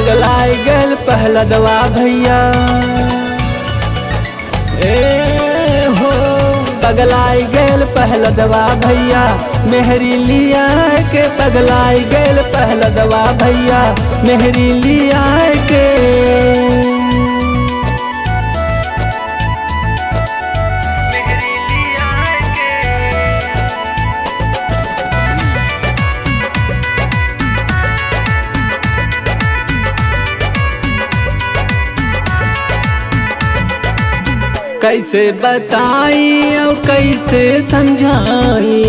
पगलाई गल पहला दवा भैया हो पगलाई गल पहला दवा भैया मेहरी लिया के पगलाई गल पहला दवा भैया मेहरी लिया के कैसे बताई और कैसे समझाई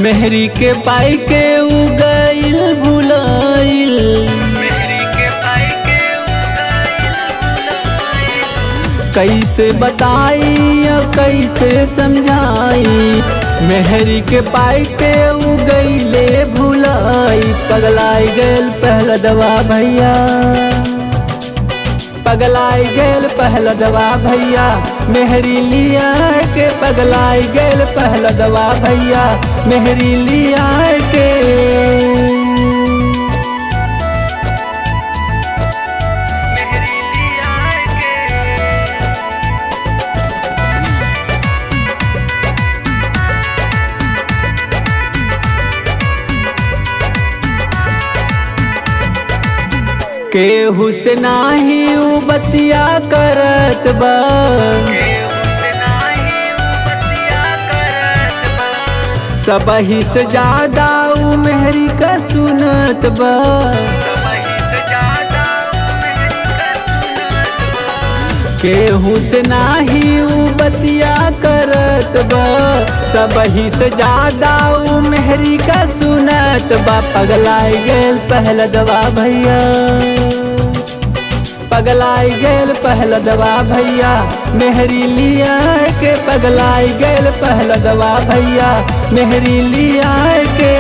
मेहरी के पाई के उगइल भुलाइल कैसे बताई और कैसे समझाई मेहरी के पाई के उगइले भुलाई पगलाई गल पहला दवा भैया पगलाई गल पहला दवा भैया मेहरी लिया के पगलाई गल पहला दवा भैया मेहरी लिया के केहू से नाही उ बतिया करत बा सबही से ज्यादा उ मेहरी का सुनत बा केहू से नाही उ बतिया करत बा सबही से ज्यादा उ मेहरी का सुनत बा पगलाई गल पहला दवा भैया पगलाई गल पहला दवा भैया मेहरी लिया के पगलाई गल पहला दवा भैया मेहरी लिया के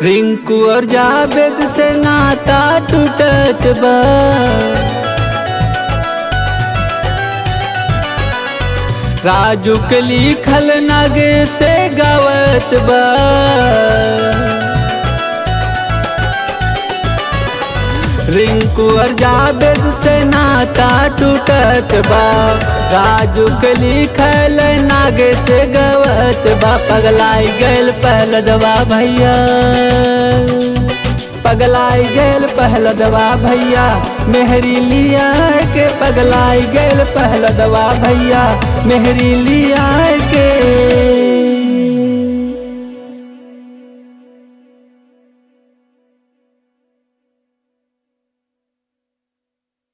रिंकू और जावेद से नाता टूटत बा राजू के लिखल नागे से गावत बा रिंकू और जावेद से नाता टूटत बा राजू के लिखल नागे से गवत बा पगलाई गल पहला दवा भैया पगलाई गल पहला दवा भैया मेहरी लिया के पगलाई गल पहला दवा भैया मेहरी लिया के